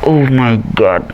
Oh my god.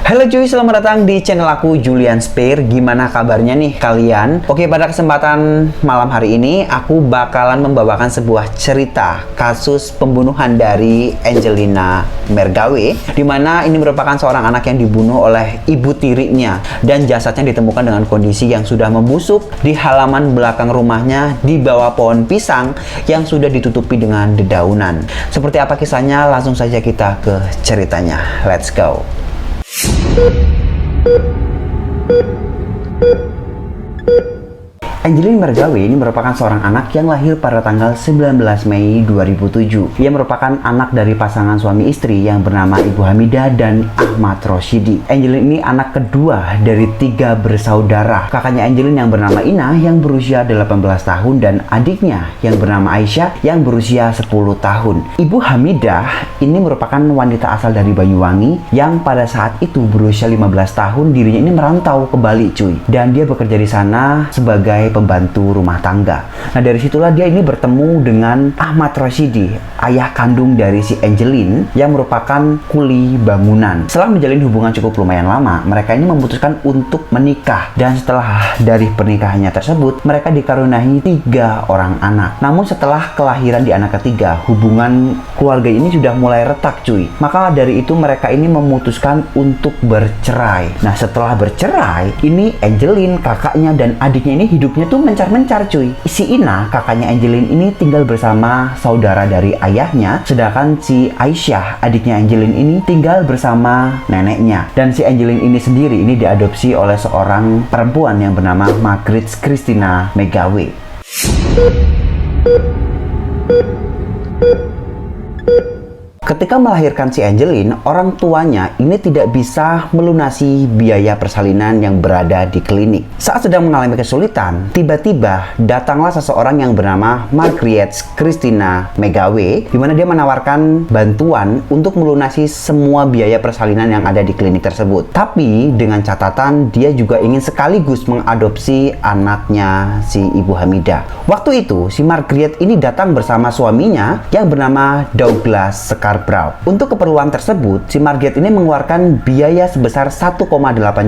Halo cuy, selamat datang di channel aku Julian Spear. Gimana kabarnya nih kalian? Oke, pada kesempatan malam hari ini aku bakalan membawakan sebuah cerita kasus pembunuhan dari Angelina Mergawe, dimana ini merupakan seorang anak yang dibunuh oleh ibu tirinya dan jasadnya ditemukan dengan kondisi yang sudah membusuk di halaman belakang rumahnya di bawah pohon pisang yang sudah ditutupi dengan dedaunan. Seperti apa kisahnya? Langsung saja kita ke ceritanya. Let's go. Angelina Mergawe ini merupakan seorang anak yang lahir pada tanggal 19 Mei 2007. Ia merupakan anak dari pasangan suami istri yang bernama Ibu Hamidah dan Ahmad Roshidi. Angelina ini anak kedua dari 3 bersaudara. Kakaknya Angelina yang bernama Ina yang berusia 18 tahun dan adiknya yang bernama Aisyah yang berusia 10 tahun. Ibu Hamidah ini merupakan wanita asal dari Banyuwangi yang pada saat itu berusia 15 tahun. Dirinya ini merantau ke Bali cuy, dan dia bekerja di sana sebagai pembantu rumah tangga. Nah, dari situlah dia ini bertemu dengan Ahmad Roshidi, ayah kandung dari si Angelina yang merupakan kuli bangunan. Setelah menjalin hubungan cukup lumayan lama, mereka ini memutuskan untuk menikah, dan setelah dari pernikahannya tersebut mereka dikaruniai 3 orang anak. Namun setelah kelahiran di anak ketiga, hubungan keluarga ini sudah mulai retak cuy. Maka dari itu mereka ini memutuskan untuk bercerai. Nah, setelah bercerai, ini Angelina, kakaknya dan adiknya ini hidupnya tuh mencar-mencar cuy. Si Ina, kakaknya Angelina ini tinggal bersama saudara dari ayahnya, sedangkan si Aisyah, adiknya Angelina ini tinggal bersama neneknya. Dan si Angelina ini sendiri ini diadopsi oleh seorang perempuan yang bernama Margaret Christina Mergawe. Ketika melahirkan si Angelina, orang tuanya ini tidak bisa melunasi biaya persalinan yang berada di klinik. Saat sedang mengalami kesulitan, tiba-tiba datanglah seseorang yang bernama Margaret Christina Mergawe, di mana dia menawarkan bantuan untuk melunasi semua biaya persalinan yang ada di klinik tersebut. Tapi dengan catatan dia juga ingin sekaligus mengadopsi anaknya si Ibu Hamidah. Waktu itu si Margaret ini datang bersama suaminya yang bernama Douglas Sekar. Untuk keperluan tersebut, si Margaret ini mengeluarkan biaya sebesar 1,8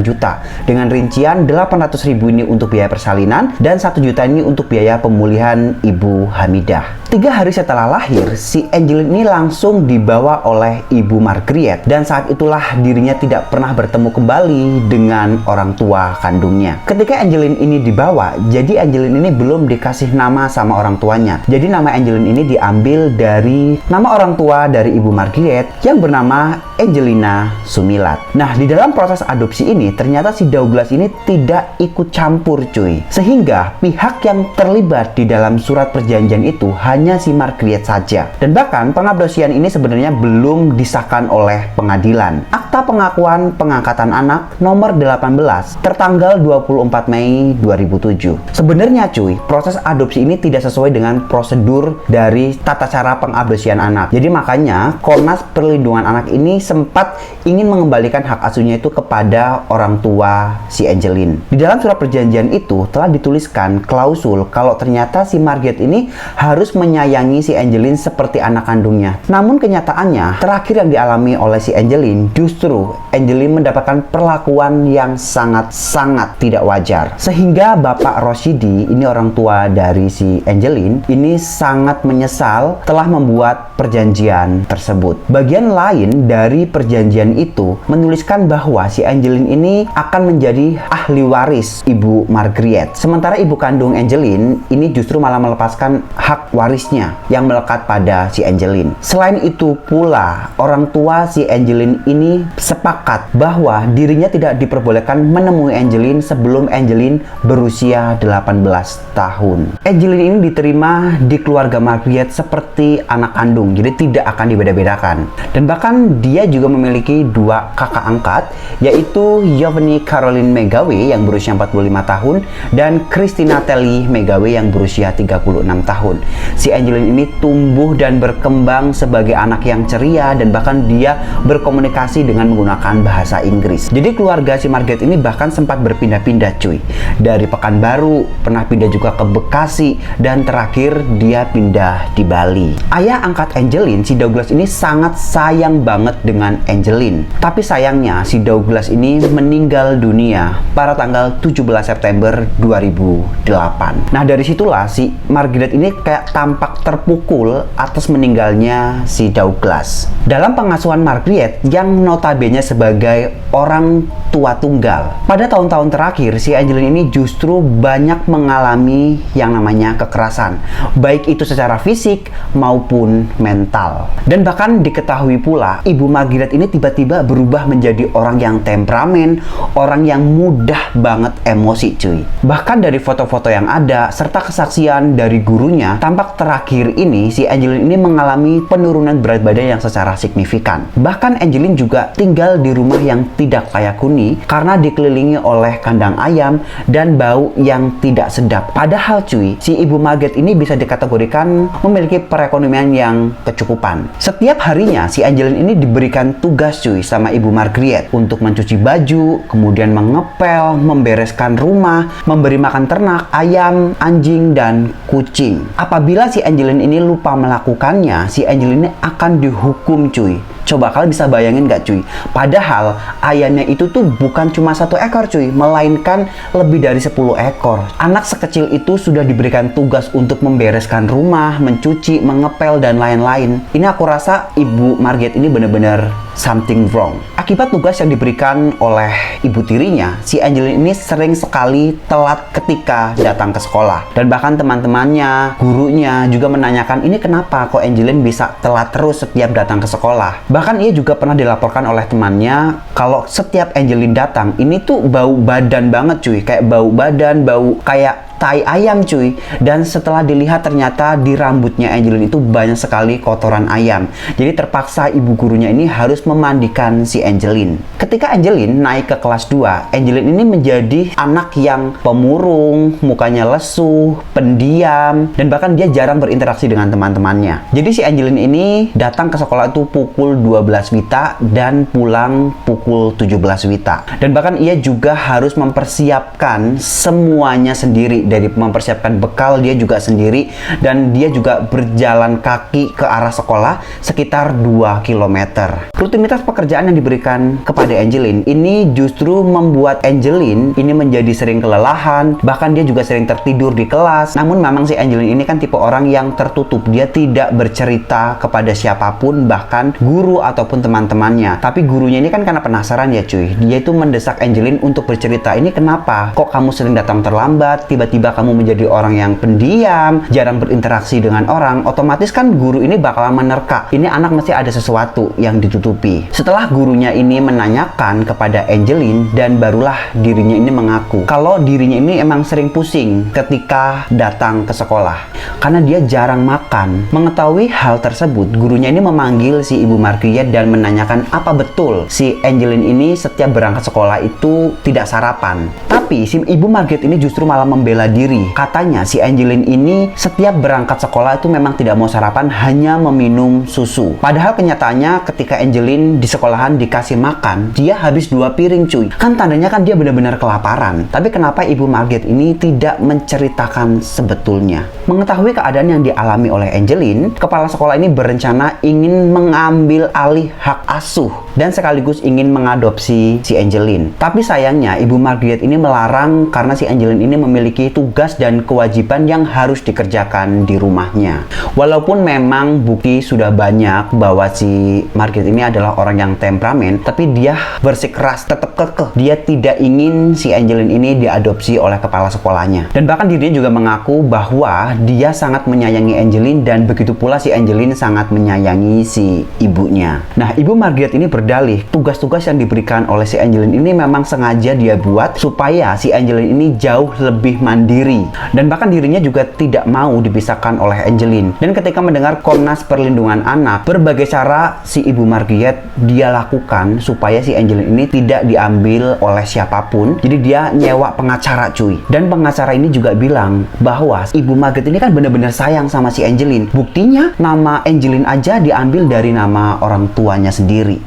juta dengan rincian 800.000 ini untuk biaya persalinan dan 1 juta ini untuk biaya pemulihan Ibu Hamidah. 3 hari setelah lahir, si Angelina ini langsung dibawa oleh Ibu Margaret, dan saat itulah dirinya tidak pernah bertemu kembali dengan orang tua kandungnya. Ketika Angelina ini dibawa, jadi Angelina ini belum dikasih nama sama orang tuanya. Jadi nama Angelina ini diambil dari nama orang tua dari Ibu Margaret yang bernama Angelina Sumilat. Nah, di dalam proses adopsi ini ternyata si Douglas ini tidak ikut campur cuy. Sehingga pihak yang terlibat di dalam surat perjanjian itu hanya si Margaret saja. Dan bahkan pengadopsian ini sebenarnya belum disahkan oleh pengadilan. Akta pengakuan pengangkatan anak nomor 18 tertanggal 24 Mei 2007. Sebenarnya cuy, proses adopsi ini tidak sesuai dengan prosedur dari tata cara pengadopsian anak. Jadi makanya Komnas Perlindungan Anak ini sempat ingin mengembalikan hak asuhnya itu kepada orang tua si Angelina. Di dalam surat perjanjian itu telah dituliskan klausul kalau ternyata si Margaret ini harus menyayangi si Angelina seperti anak kandungnya. Namun kenyataannya terakhir yang dialami oleh si Angelina, justru Angelina mendapatkan perlakuan yang sangat-sangat tidak wajar. Sehingga Bapak Roshidi, ini orang tua dari si Angelina, ini sangat menyesal telah membuat perjanjian tersebut. Bagian lain dari perjanjian itu menuliskan bahwa si Angelina ini akan menjadi ahli waris Ibu Margaret. Sementara ibu kandung Angelina ini justru malah melepaskan hak warisnya yang melekat pada si Angelina. Selain itu pula, orang tua si Angelina ini sepakat bahwa dirinya tidak diperbolehkan menemui Angelina sebelum Angelina berusia 18 tahun. Angelina ini diterima di keluarga Margaret seperti anak kandung, jadi tidak akan dibeda-bedakan. Dan bahkan dia juga memiliki 2 kakak angkat, yaitu Yoveni Caroline Mergawe yang berusia 45 tahun dan Christina Telly Mergawe yang berusia 36 tahun. Si Angelina ini tumbuh dan berkembang sebagai anak yang ceria, dan bahkan dia berkomunikasi dengan dengan menggunakan bahasa Inggris. Jadi keluarga si Margaret ini bahkan sempat berpindah-pindah cuy. Dari Pekanbaru, pernah pindah juga ke Bekasi, dan terakhir dia pindah di Bali. Ayah angkat Angeline, si Douglas ini sangat sayang banget dengan Angeline. Tapi sayangnya si Douglas ini meninggal dunia pada tanggal 17 September 2008. Nah dari situlah si Margaret ini kayak tampak terpukul atas meninggalnya si Douglas. Dalam pengasuhan Margaret yang notabene sebagai orang tua tunggal, pada tahun-tahun terakhir si Angeline ini justru banyak mengalami yang namanya kekerasan, baik itu secara fisik maupun mental. Dan bahkan diketahui pula ibu Margaret ini tiba-tiba berubah menjadi orang yang temperamen, orang yang mudah banget emosi cuy. Bahkan dari foto-foto yang ada serta kesaksian dari gurunya, tampak terakhir ini si Angeline ini mengalami penurunan berat badan yang secara signifikan. Bahkan Angeline juga tinggal di rumah yang tidak layak huni karena dikelilingi oleh kandang ayam dan bau yang tidak sedap. Padahal cuy, si ibu Margaret ini bisa dikategorikan memiliki perekonomian yang kecukupan. Setiap harinya si Angeline ini diberikan tugas cuy sama ibu Margaret untuk mencuci baju, kemudian mengepel, membereskan rumah, memberi makan ternak, ayam, anjing, dan kucing. Apabila si Angeline ini lupa melakukannya, si Angeline ini akan dihukum cuy. Coba kalian bisa bayangin gak cuy? Padahal ayamnya itu tuh bukan cuma 1 ekor cuy, melainkan lebih dari 10 ekor. Anak sekecil itu sudah diberikan tugas untuk membereskan rumah, mencuci, mengepel, dan lain-lain. Ini aku rasa ibu Margaret ini benar-benar something wrong. Akibat tugas yang diberikan oleh ibu tirinya, si Angeline ini sering sekali telat ketika datang ke sekolah. Dan bahkan teman-temannya, gurunya juga menanyakan ini kenapa kok Angeline bisa telat terus setiap datang ke sekolah. Bahkan ia juga pernah dilaporkan oleh temannya kalau setiap Angeline datang ini tuh bau badan banget cuy, kayak bau badan, bau kayak tai ayam cuy. Dan setelah dilihat ternyata di rambutnya Angeline itu banyak sekali kotoran ayam. Jadi terpaksa ibu gurunya ini harus memandikan si Angeline. Ketika Angeline naik ke kelas 2, Angeline ini menjadi anak yang pemurung, mukanya lesu, pendiam, dan bahkan dia jarang berinteraksi dengan teman-temannya. Jadi si Angeline ini datang ke sekolah itu pukul 12 WITA dan pulang pukul 17 WITA. Dan bahkan ia juga harus mempersiapkan semuanya sendiri. Dari mempersiapkan bekal dia juga sendiri, dan dia juga berjalan kaki ke arah sekolah sekitar 2 km. Rutinitas pekerjaan yang diberikan kepada Angeline ini justru membuat Angeline ini menjadi sering kelelahan, bahkan dia juga sering tertidur di kelas. Namun memang si Angeline ini kan tipe orang yang tertutup, dia tidak bercerita kepada siapapun, bahkan guru ataupun teman-temannya. Tapi gurunya ini kan karena penasaran ya cuy, dia itu mendesak Angeline untuk bercerita, ini kenapa kok kamu sering datang terlambat, tiba-tiba kamu menjadi orang yang pendiam, jarang berinteraksi dengan orang. Otomatis kan guru ini bakalan menerka, ini anak mesti ada sesuatu yang ditutupi. Setelah gurunya ini menanyakan kepada Angeline, dan barulah dirinya ini mengaku kalau dirinya ini emang sering pusing ketika datang ke sekolah karena dia jarang makan. Mengetahui hal tersebut, gurunya ini memanggil si ibu Margaret dan menanyakan apa betul si Angeline ini setiap berangkat sekolah itu tidak sarapan. Tapi si ibu Margaret ini justru malah membela diri. Katanya si Angeline ini setiap berangkat sekolah itu memang tidak mau sarapan, hanya meminum susu. Padahal kenyataannya ketika Angeline di sekolahan dikasih makan, dia habis 2 piring cuy. Kan tandanya kan dia benar-benar kelaparan. Tapi kenapa ibu Margaret ini tidak menceritakan sebetulnya? Mengetahui keadaan yang dialami oleh Angeline, kepala sekolah ini berencana ingin mengambil alih hak asuh dan sekaligus ingin mengadopsi si Angeline. Tapi sayangnya ibu Margaret ini melarang karena si Angeline ini memiliki tugas dan kewajiban yang harus dikerjakan di rumahnya. Walaupun memang bukti sudah banyak bahwa si Margaret ini adalah orang yang temperamen, tapi dia bersikeras, tetap kekeh. Dia tidak ingin si Angeline ini diadopsi oleh kepala sekolahnya. Dan bahkan dirinya juga mengaku bahwa dia sangat menyayangi Angeline, dan begitu pula si Angeline sangat menyayangi si ibunya. Nah, ibu Margaret ini berdalih tugas-tugas yang diberikan oleh si Angeline ini memang sengaja dia buat supaya si Angeline ini jauh lebih mandiri, dan bahkan dirinya juga tidak mau dipisahkan oleh Angeline. Dan ketika mendengar Komnas Perlindungan Anak, berbagai cara si ibu Margaret dia lakukan supaya si Angeline ini tidak diambil oleh siapapun. Jadi dia nyewa pengacara cuy, dan pengacara ini juga bilang bahwa ibu Margaret ini kan benar-benar sayang sama si Angeline. Buktinya nama Angeline aja diambil dari nama orang tuanya sendiri.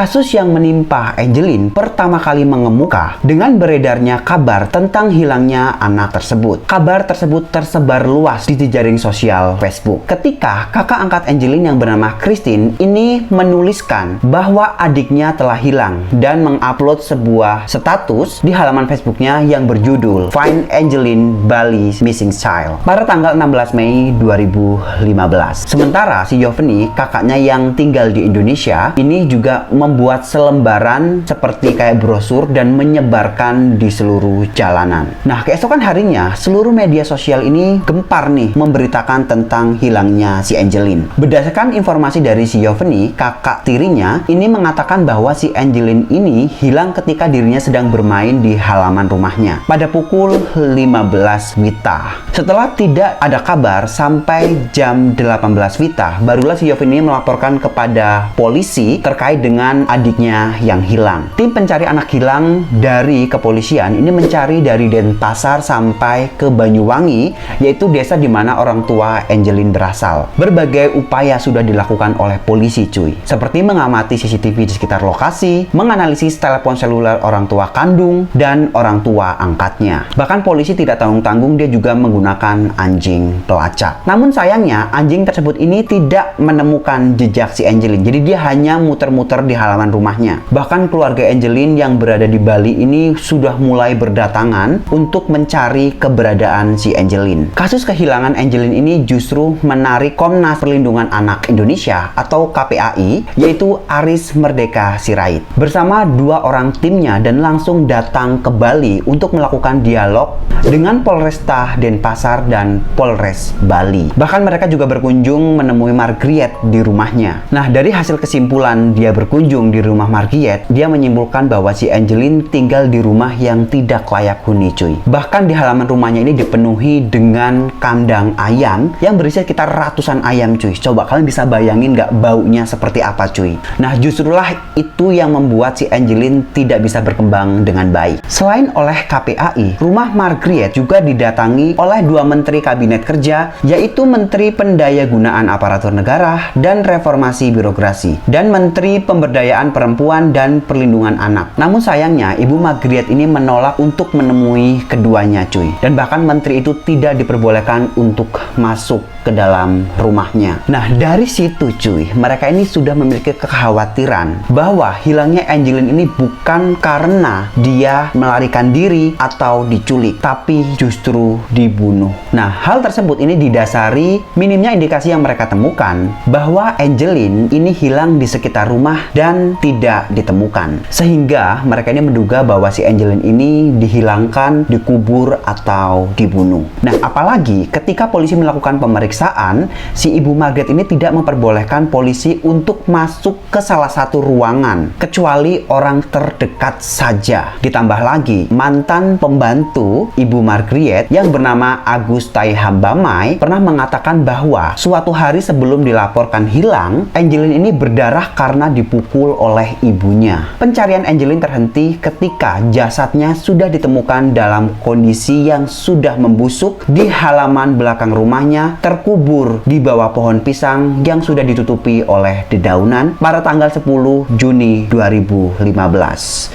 Kasus yang menimpa Angelin pertama kali mengemuka dengan beredarnya kabar tentang hilangnya anak tersebut. Kabar tersebut tersebar luas di jejaring sosial Facebook. Ketika kakak angkat Angelin yang bernama Christine ini menuliskan bahwa adiknya telah hilang dan mengupload sebuah status di halaman Facebooknya yang berjudul Find Angelin Bali Missing Child pada tanggal 16 Mei 2015. Sementara si Yoveni, kakaknya yang tinggal di Indonesia, ini juga membuat selembaran seperti kayak brosur dan menyebarkan di seluruh jalanan. Nah, keesokan harinya seluruh media sosial ini gempar nih memberitakan tentang hilangnya si Angelin. Berdasarkan informasi dari si Yoveni, kakak tirinya ini mengatakan bahwa si Angelin ini hilang ketika dirinya sedang bermain di halaman rumahnya pada pukul 15 WITA. Setelah tidak ada kabar sampai jam 18 WITA, barulah si Yoveni melaporkan kepada polisi terkait dengan adiknya yang hilang. Tim pencari anak hilang dari kepolisian ini mencari dari Denpasar sampai ke Banyuwangi, yaitu desa di mana orang tua Angelin berasal. Berbagai upaya sudah dilakukan oleh polisi, cuy. Seperti mengamati CCTV di sekitar lokasi, menganalisis telepon seluler orang tua kandung dan orang tua angkatnya. Bahkan polisi tidak tanggung-tanggung, dia juga menggunakan anjing pelacak. Namun sayangnya anjing tersebut ini tidak menemukan jejak si Angelin. Jadi dia hanya muter-muter di halaman rumahnya. Bahkan keluarga Angelin yang berada di Bali ini sudah mulai berdatangan untuk mencari keberadaan si Angelin. Kasus kehilangan Angelin ini justru menarik Komnas Perlindungan Anak Indonesia atau KPAI, yaitu Aris Merdeka Sirait bersama dua orang timnya dan langsung datang ke Bali untuk melakukan dialog dengan Polresta Denpasar dan Polres Bali. Bahkan mereka juga berkunjung menemui Margriet di rumahnya. Nah, dari hasil kesimpulan dia berkunjung di rumah Margriet, dia menyimpulkan bahwa si Angelin tinggal di rumah yang tidak layak huni, cuy. Bahkan di halaman rumahnya ini dipenuhi dengan kandang ayam yang berisi sekitar ratusan ayam, cuy. Coba kalian bisa bayangin nggak baunya seperti apa, cuy. Nah, justrulah itu yang membuat si Angelin tidak bisa berkembang dengan baik. Selain oleh KPAI, rumah Margriet juga didatangi oleh dua menteri kabinet kerja, yaitu Menteri Pendayagunaan Aparatur Negara dan Reformasi Birokrasi dan Menteri Pemberdayaan Perempuan dan Perlindungan Anak. Namun sayangnya Ibu Margriet ini menolak untuk menemui keduanya, cuy. Dan bahkan menteri itu tidak diperbolehkan untuk masuk ke dalam rumahnya. Nah, dari situ, cuy, mereka ini sudah memiliki kekhawatiran bahwa hilangnya Angelin ini bukan karena dia melarikan diri atau diculik, tapi justru dibunuh. Nah, hal tersebut ini didasari minimnya indikasi yang mereka temukan bahwa Angelin ini hilang di sekitar rumah dan tidak ditemukan. Sehingga mereka ini menduga bahwa si Angelin ini dihilangkan, dikubur, atau dibunuh. Nah, apalagi ketika polisi melakukan pemeriksaan, si Ibu Margriet ini tidak memperbolehkan polisi untuk masuk ke salah satu ruangan kecuali orang terdekat saja. Ditambah lagi, mantan pembantu Ibu Margriet yang bernama Agus Taihambamai pernah mengatakan bahwa suatu hari sebelum dilaporkan hilang, Angelin ini berdarah karena dipukul oleh ibunya. Pencarian Angelin terhenti ketika jasadnya sudah ditemukan dalam kondisi yang sudah membusuk di halaman belakang rumahnya, terkubur di bawah pohon pisang yang sudah ditutupi oleh dedaunan pada tanggal 10 Juni 2015.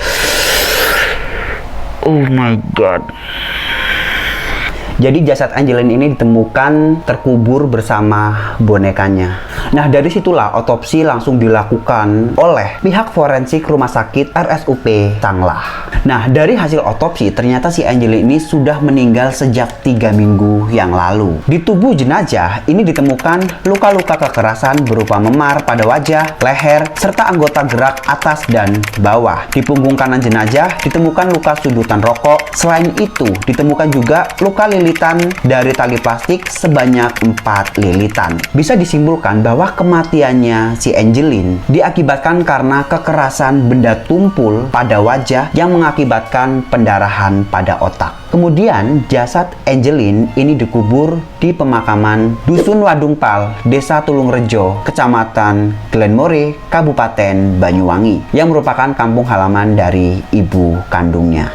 Oh my god. Jadi jasad Angelin ini ditemukan terkubur bersama bonekanya. Nah, dari situlah otopsi langsung dilakukan oleh pihak forensik Rumah Sakit RSUP Tanglah. Nah, dari hasil otopsi ternyata si Angelin ini sudah meninggal sejak 3 minggu yang lalu. Di tubuh jenazah ini ditemukan luka-luka kekerasan berupa memar pada wajah, leher, serta anggota gerak atas dan bawah. Di punggung kanan jenazah ditemukan luka sudutan rokok. Selain itu, ditemukan juga luka lilitan dari tali plastik sebanyak 4 lilitan. Bisa disimpulkan bahwa kematiannya si Angelin diakibatkan karena kekerasan benda tumpul pada wajah yang mengakibatkan pendarahan pada otak. Kemudian jasad Angelin ini dikubur di pemakaman Dusun Wadungpal, Desa Tulungrejo, Kecamatan Glenmore, Kabupaten Banyuwangi, yang merupakan kampung halaman dari ibu kandungnya.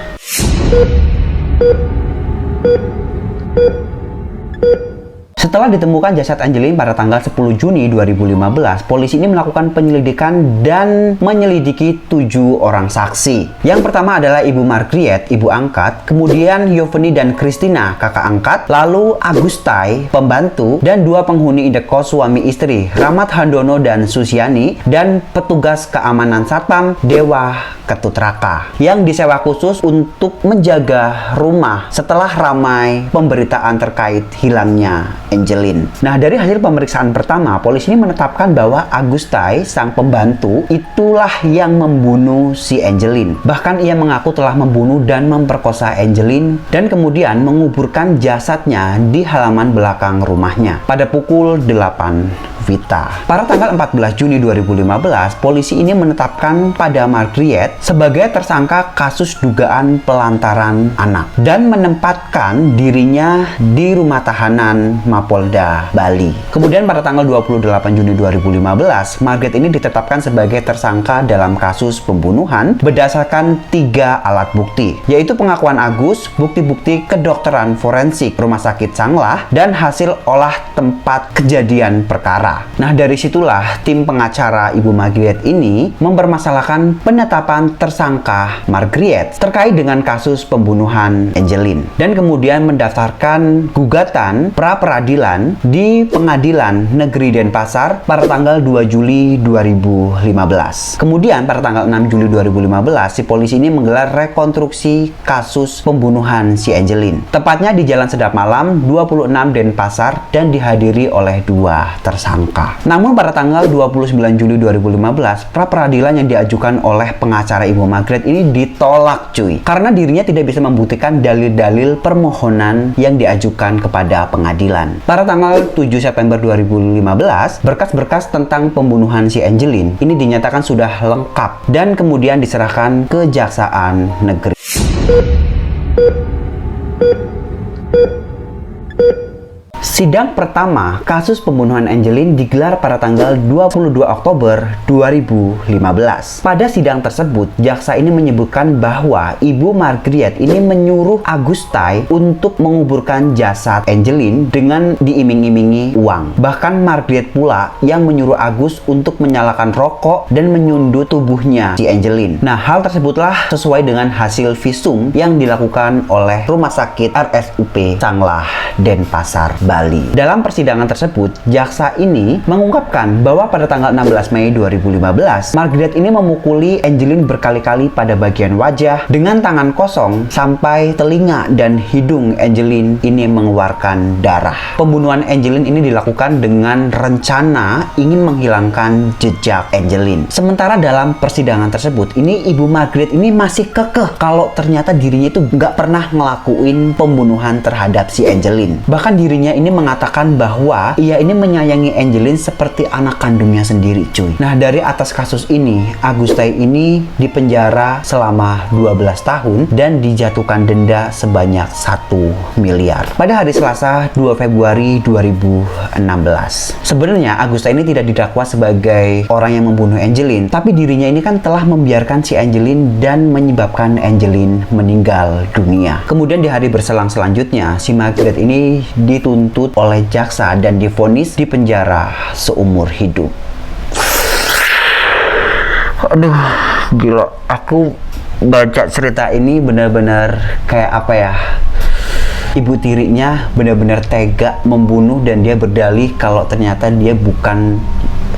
Setelah ditemukan jasad Angeline pada tanggal 10 Juni 2015, polisi ini melakukan penyelidikan dan menyelidiki 7 orang saksi. Yang pertama adalah Ibu Margriet, ibu angkat, kemudian Yoveni dan Christina, kakak angkat, lalu Agustai, pembantu, dan 2 penghuni indekos suami istri, Rahmat Handono dan Susiani, dan petugas keamanan Satpam Dewa Ketutraka yang disewa khusus untuk menjaga rumah setelah ramai pemberitaan terkait hilangnya Angeline. Nah, dari hasil pemeriksaan pertama, polisi ini menetapkan bahwa Agustai, sang pembantu, itulah yang membunuh si Angeline. Bahkan ia mengaku telah membunuh dan memperkosa Angeline dan kemudian menguburkan jasadnya di halaman belakang rumahnya pada pukul 8 Vita. Pada tanggal 14 Juni 2015, polisi ini menetapkan pada Margriet sebagai tersangka kasus dugaan pelantaran anak dan menempatkan dirinya di rumah tahanan Mapolda Bali. Kemudian pada tanggal 28 Juni 2015, Margriet ini ditetapkan sebagai tersangka dalam kasus pembunuhan berdasarkan 3 alat bukti, yaitu pengakuan Agus, bukti-bukti kedokteran forensik Rumah Sakit Sanglah, dan hasil olah tempat kejadian perkara. Nah, dari situlah tim pengacara Ibu Margriet ini mempermasalahkan penetapan tersangka Margriet terkait dengan kasus pembunuhan Angeline dan kemudian mendaftarkan gugatan pra-peradilan di Pengadilan Negeri Denpasar pada tanggal 2 Juli 2015. Kemudian pada tanggal 6 Juli 2015, si polisi ini menggelar rekonstruksi kasus pembunuhan si Angeline, tepatnya di Jalan Sedap Malam 26 Denpasar, dan dihadiri oleh 2 tersangka. Namun pada tanggal 29 Juli 2015, pra-peradilan yang diajukan oleh pengacara Ibu Margriet ini ditolak, cuy, karena dirinya tidak bisa membuktikan dalil-dalil permohonan yang diajukan kepada pengadilan. Pada tanggal 7 September 2015, berkas-berkas tentang pembunuhan si Angeline ini dinyatakan sudah lengkap dan kemudian diserahkan ke Kejaksaan Negeri. Sidang pertama kasus pembunuhan Angeline digelar pada tanggal 22 Oktober 2015. Pada sidang tersebut, jaksa ini menyebutkan bahwa Ibu Margriet ini menyuruh Agustai untuk menguburkan jasad Angeline dengan diiming-imingi uang. Bahkan Margriet pula yang menyuruh Agus untuk menyalakan rokok dan menyundut tubuhnya si Angeline. Nah, hal tersebutlah sesuai dengan hasil visum yang dilakukan oleh Rumah Sakit RSUP Sanglah, Denpasar, Bali. Dalam persidangan tersebut, jaksa ini mengungkapkan bahwa pada tanggal 16 Mei 2015, Margriet ini memukuli Angeline berkali-kali pada bagian wajah dengan tangan kosong sampai telinga dan hidung Angeline ini mengeluarkan darah. Pembunuhan Angeline ini dilakukan dengan rencana ingin menghilangkan jejak Angeline. Sementara dalam persidangan tersebut, ini Ibu Margriet ini masih kekeh kalau ternyata dirinya itu nggak pernah ngelakuin pembunuhan terhadap si Angeline. Bahkan dirinya ini mengatakan bahwa ia ini menyayangi Angeline seperti anak kandungnya sendiri, cuy. Nah, dari atas kasus ini, Agustai ini dipenjara selama 12 tahun dan dijatuhkan denda sebanyak 1 miliar. Pada hari Selasa 2 Februari 2016. Sebenarnya Agustai ini tidak didakwa sebagai orang yang membunuh Angeline, tapi dirinya ini kan telah membiarkan si Angeline dan menyebabkan Angeline meninggal dunia. Kemudian di hari berselang selanjutnya, si Margriet ini dituntut oleh jaksa dan divonis di penjara seumur hidup. Aduh, gila. Aku baca cerita ini benar-benar kayak apa ya? Ibu tirinya benar-benar tega membunuh dan dia berdalih kalau ternyata dia bukan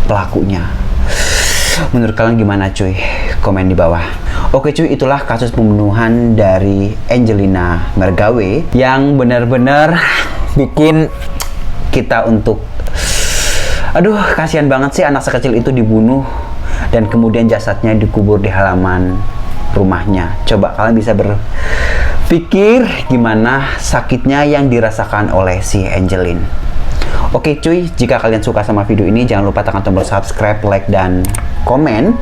pelakunya. Menurut kalian gimana, cuy? Komen di bawah. Oke, cuy, itulah kasus pembunuhan dari Angelina Mergawe yang benar-benar bikin kita untuk aduh, kasihan banget sih anak sekecil itu dibunuh dan kemudian jasadnya dikubur di halaman rumahnya. Coba kalian bisa berpikir gimana sakitnya yang dirasakan oleh si Angeline. Oke, cuy, jika kalian suka sama video ini, jangan lupa tekan tombol subscribe, like, dan komen,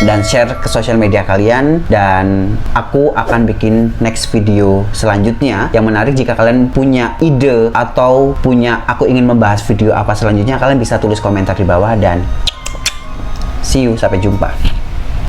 dan share ke sosial media kalian. Dan aku akan bikin next video selanjutnya yang menarik. Jika kalian punya ide atau aku ingin membahas video apa selanjutnya, kalian bisa tulis komentar di bawah. Dan see you, sampai jumpa.